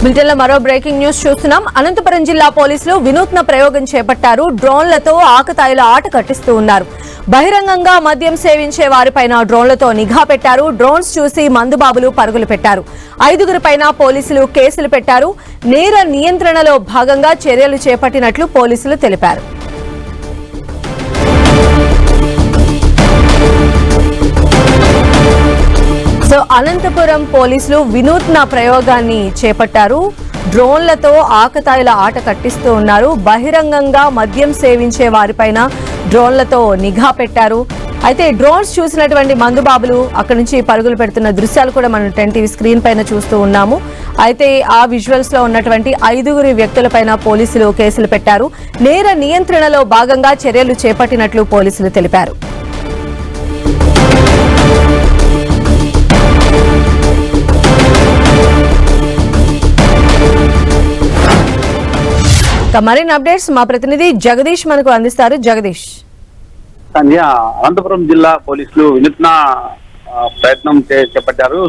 బులెటిన్లో మరో breaking news చూస్తున్నాం. అనంతపురం జిల్లా పోలీసులు వినూత్న ప్రయోగం చేపట్టారు. డ్రోన్లతో ఆకతాయిల ఆట కట్టిస్తూ ఉన్నారు. బహిరంగంగా మద్యం సేవించే వారిపైన డ్రోన్లతో నిఘా పెట్టారు. డ్రోన్స్ చూసి మందుబాబులు పరుగులు పెట్టారు. 5గురిపైన పోలీసులు కేసులు పెట్టారు. నేర నియంత్రణలో భాగంగా చర్యలు చేపట్టినట్లు పోలీసులు తెలిపారు. అనంతపురం పోలీసులు వినూత్న ప్రయోగాన్ని చేపట్టారు. డ్రోన్లతో ఆకతాయిల ఆట కట్టిస్తూ ఉన్నారు. బహిరంగంగా మద్యం సేవించే వారిపైన డ్రోన్లతో నిఘా పెట్టారు. అయితే డ్రోన్స్ చూసినటువంటి మందుబాబులు అక్కడి నుంచి పరుగులు పెడుతున్న దృశ్యాలు కూడా మనం 10 టీవీ స్క్రీన్ పైన చూస్తూ ఉన్నాము. అయితే ఆ విజువల్స్ లో ఉన్నటువంటి 5గురి వ్యక్తులపైన పోలీసులు కేసులు పెట్టారు. నేర నియంత్రణలో భాగంగా చర్యలు చేపట్టినట్లు పోలీసులు తెలిపారు. మరిన్ని అప్డేట్స్ మా ప్రతినిధి జగదీష్ మనకు అందిస్తారు. జగదీష్. సంధ్య, అనంతపురం జిల్లా పోలీసులు వినూత్న ప్రయత్నం చేపట్టారు.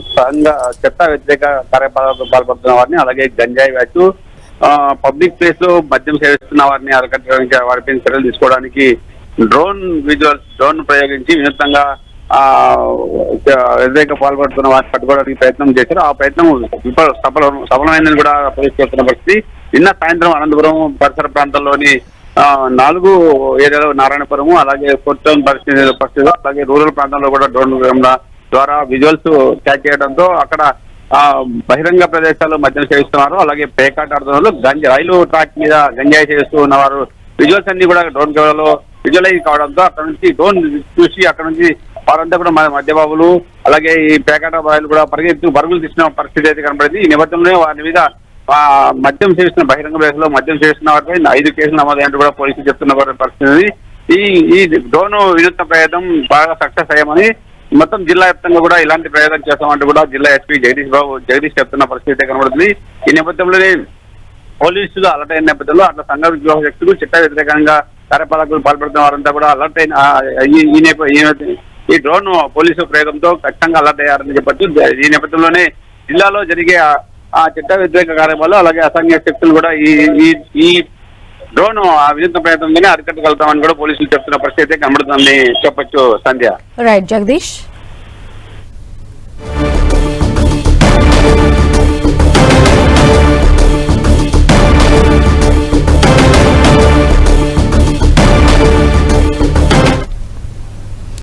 చెత్త వ్యతిరేక కార్యకలాపాలకు పాల్పడుతున్న వారిని, అలాగే గంజాయి వ్యాచు పబ్లిక్ ప్లేస్ లో మద్యం సేవిస్తున్న వారిని అరికట్టడానికి, వారిపై చర్యలు తీసుకోవడానికి డ్రోన్ ప్రయోగించి వినూత్నంగా వ్యతిరేక పాల్పడుతున్న వారిని పట్టుకోవడానికి ప్రయత్నం చేశారు. ఆ ప్రయత్నం సఫలమైందని కూడా పోలీసు చేస్తున్న పరిస్థితి. నిన్న సాయంత్రం అనంతపురం పరిసర ప్రాంతాల్లోని 4 ఏరియాలో నారాయణపురం, అలాగే కొట్టం పరిస్థితి, అలాగే రూరల్ ప్రాంతంలో కూడా డ్రోన్ ద్వారా విజువల్స్ క్యాచ్ చేయడంతో అక్కడ బహిరంగ ప్రదేశాల్లో మద్యం సేవిస్తున్నారు. అలాగే పేకాట ఆడుతున్నారు. రైలు ట్రాక్ మీద గంజాయి చేస్తూ ఉన్నవారు విజువల్స్ అన్ని కూడా డ్రోన్ కెమెరాలో విజువలైజ్ కావడంతో అక్కడ నుంచి డ్రోన్ చూసి అక్కడ నుంచి వారంతా కూడా మద్యబాబులు, అలాగే ఈ పేకాట బాయిలు కూడా పరుగులు తీసిన పరిస్థితి అయితే కనపడింది. ఈ నేపథ్యంలో వారి మీద మద్యం సేవిస్తున్న బహిరంగ ప్రదేశంలో మద్యం సేవిస్తున్న వారిపై 5 కేసులు నమోదైనట్టు కూడా పోలీసులు చెప్తున్న పరిస్థితి. ఈ డ్రోన్ వినూత్న ప్రయోగం బాగా సక్సెస్ అయ్యామని, మొత్తం జిల్లా వ్యాప్తంగా కూడా ఇలాంటి ప్రయోగం చేస్తామంటూ కూడా జిల్లా ఎస్పీ జగదీష్ చెప్తున్న పరిస్థితి కనబడుతుంది. ఈ నేపథ్యంలోనే పోలీసులు అలర్ట్ అయిన నేపథ్యంలో అట్లా సంఘ విద్రోహ శక్తులు చట్ట వ్యతిరేకంగా కార్యకలాపాలకు పాల్పడుతున్న వారంతా కూడా అలర్ట్ అయిన ఈ డ్రోన్ పోలీసు ప్రయోగంతో ఖచ్చితంగా అలర్ట్ అయ్యారని చెప్పొచ్చు. ఈ నేపథ్యంలోనే జిల్లాలో జరిగే ఆ చట్ట వ్యతిరేక కార్యక్రమాలు, అలాగే అసాంఘిక శక్తులు కూడా ఈ డ్రోన్ వినూత్న ప్రయత్నంగానే అరికట్టగలుగుతామని కూడా పోలీసులు చెప్తున్న పరిస్థితి కనబడుతుందని చెప్పొచ్చు. సంధ్య. రైట్ జగదీష్.